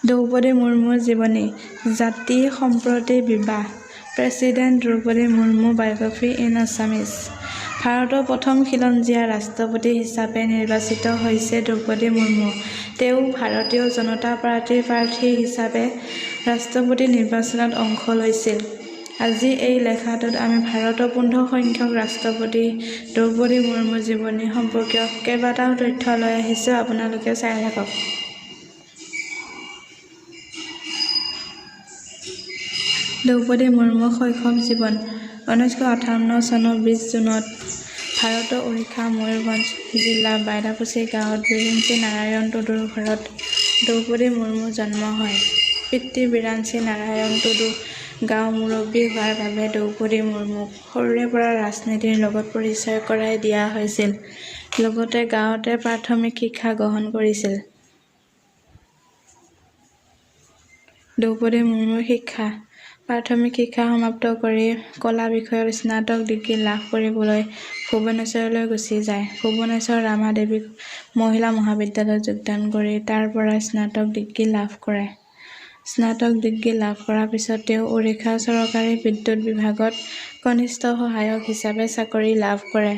দ্ৰৌপদী মুৰ্মুৰ জীৱনী জাতি সম্প্ৰতি বিবাহ president Droupadi Murmu biography in Assamese ভাৰতৰ প্ৰথম খিলঞ্জীয়া ৰাষ্ট্ৰপতি হিচাপে নিৰ্বাচিত হৈছে দ্ৰৌপদী মুৰ্মু। তেওঁ ভাৰতীয় জনতা পাৰ্টীৰ প্ৰাৰ্থী হিচাপে ৰাষ্ট্ৰপতি নিৰ্বাচনত অংশ লৈছিল। আজি এই লেখাটোত আমি ভাৰতৰ 15 সংখ্যক ৰাষ্ট্ৰপতি দ্ৰৌপদী মুৰ্মুৰ জীৱনী সম্পৰ্কীয় কেইবাটাও তথ্য লৈ আহিছোঁ, আপোনালোকে চাই থাকক। দ্ৰৌপদী মুৰ্মুৰ শৈশৱ জীৱন 1958 চনৰ 20 জুনত ভাৰতৰ ওড়িশা ময়ূৰভঞ্জ জিলা বাইদাপুচি গাঁৱত বিৰঞ্চি নাৰায়ণ টুডুৰ ঘৰত দ্ৰৌপদী মুৰ্মুৰ জন্ম হয়। পিতৃ বিৰঞ্চি নাৰায়ণ টুডু গাঁও মুৰব্বী হোৱাৰ বাবে দ্ৰৌপদী মুৰ্মুক সৰুৰে পৰা ৰাজনীতিৰ লগত পৰিচয় কৰাই দিয়া হৈছিল। লগতে গাঁৱতে প্ৰাথমিক শিক্ষা গ্ৰহণ কৰিছিল। দ্ৰৌপদী মুৰ্মুৰ শিক্ষা প্ৰাথমিক শিক্ষা সমাপ্ত কৰি কলা বিষয়ত স্নাতক ডিগ্ৰী লাভ কৰিবলৈ ভুৱনেশ্বৰলৈ গুচি যায়। ভুৱনেশ্বৰ ৰামাদেৱী মহিলা মহাবিদ্যালয়ত যোগদান কৰি তাৰ পৰা স্নাতক ডিগ্ৰী লাভ কৰে। স্নাতক ডিগ্ৰী লাভ কৰাৰ পিছত তেওঁ ওড়িশা চৰকাৰী বিদ্যুৎ বিভাগত কনিষ্ঠ সহায়ক হিচাপে চাকৰি লাভ কৰে।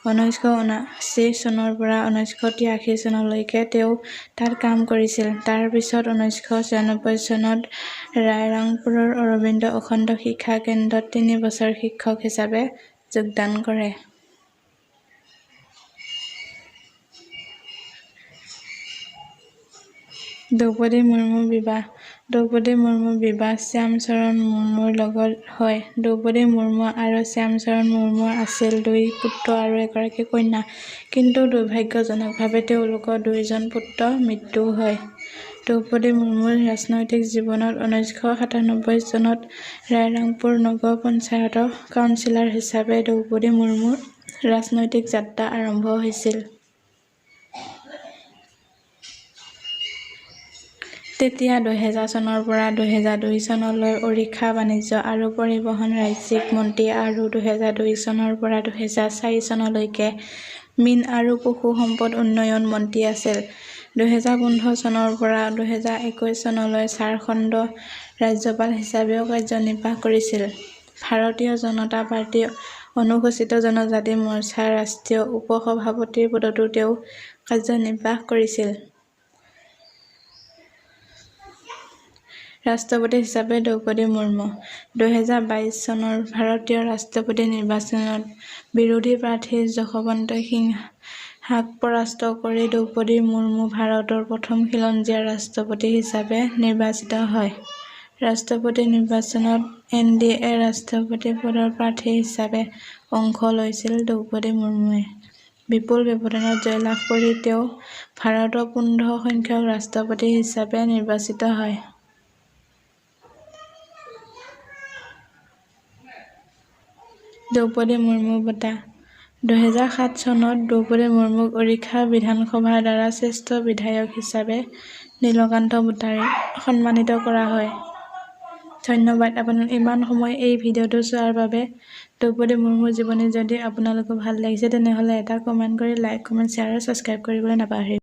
1979 চনৰ পৰা 1983 চনলৈকে তেওঁ তাত কাম কৰিছিল। তাৰ পিছত 1996 চনত ৰায়ৰংপুৰৰ অৰবিন্দ অখণ্ড শিক্ষা কেন্দ্ৰত 3 বছৰ শিক্ষক হিচাপে যোগদান কৰে। দ্ৰৌপদী মুৰ্মুৰ বিবাহ দ্ৰৌপদী মুৰ্মুৰ বিবাহ শ্যামচৰণ মুৰ্মুৰ লগত হয়। দ্ৰৌপদী মুৰ্মু আৰু শ্যামচৰণ মুৰ্মুৰ আছিল 2 পুত্ৰ আৰু এগৰাকী কন্যা, কিন্তু দুৰ্ভাগ্যজনকভাৱে তেওঁলোকৰ 2জন পুত্ৰৰ মৃত্যু হয়। দ্ৰৌপদী মুৰ্মুৰ ৰাজনৈতিক জীৱনত 1997 চনত ৰায়ৰংপুৰ নগৰ পঞ্চায়তৰ কাউন্সিলৰ হিচাপে দ্ৰৌপদী মুৰ্মুৰ ৰাজনৈতিক যাত্ৰা আৰম্ভ হৈছিল। তেতিয়া 2000 চনৰ পৰা 2002 চনলৈ ওড়িশা বাণিজ্য আৰু পৰিবহণ ৰাজ্যিক মন্ত্ৰী আৰু 2002 চনৰ পৰা 2004 চনলৈকে মীন আৰু পশু সম্পদ উন্নয়ন মন্ত্ৰী আছিল। 2015 চনৰ পৰা 2021 চনলৈ ঝাৰখণ্ডৰ ৰাজ্যপাল হিচাপেও কাৰ্যনিৰ্বাহ কৰিছিল। ভাৰতীয় জনতা পাৰ্টি অনুসূচিত জনজাতি মৰ্চাৰ ৰাষ্ট্ৰীয় উপ-সভাপতিৰ পদতো তেওঁ কাৰ্যনিৰ্বাহ কৰিছিল। ৰাষ্ট্ৰপতি হিচাপে দ্ৰৌপদী মুৰ্মু 2022 চনৰ ভাৰতীয় ৰাষ্ট্ৰপতি নিৰ্বাচনত বিৰোধী প্ৰাৰ্থী যশৱন্ত সিনহাক পৰাস্ত কৰি দ্ৰৌপদী মুৰ্মু ভাৰতৰ প্ৰথম খিলঞ্জীয়া ৰাষ্ট্ৰপতি হিচাপে নিৰ্বাচিত হয়। ৰাষ্ট্ৰপতি নিৰ্বাচনত NDA ৰাষ্ট্ৰপতি পদৰ প্ৰাৰ্থী হিচাপে অংশ লৈছিল দ্ৰৌপদী মুৰ্মুৱে। বিপুল ব্যৱধানত জয়লাভ কৰি তেওঁ ভাৰতৰ 15 সংখ্যক ৰাষ্ট্ৰপতি হিচাপে নিৰ্বাচিত হয়। দ্ৰৌপদী মুৰ্মু বঁটা 2007 চনত দ্ৰৌপদী মুৰ্মুক ওড়িশা বিধানসভাৰ দ্বাৰা শ্ৰেষ্ঠ বিধায়ক হিচাপে নীলকান্ত বঁটাৰে সন্মানিত কৰা হয়। ধন্যবাদ আপোনালোক ইমান সময় এই ভিডিঅ'টো চোৱাৰ বাবে। দ্ৰৌপদী মুৰ্মুৰ জীৱনী যদি আপোনালোকৰ ভাল লাগিছে তেনেহ'লে এটা কমেণ্ট কৰি লাইক, কমেণ্ট, শ্বেয়াৰ আৰু ছাবস্ক্ৰাইব কৰিবলৈ নাপাহৰিব।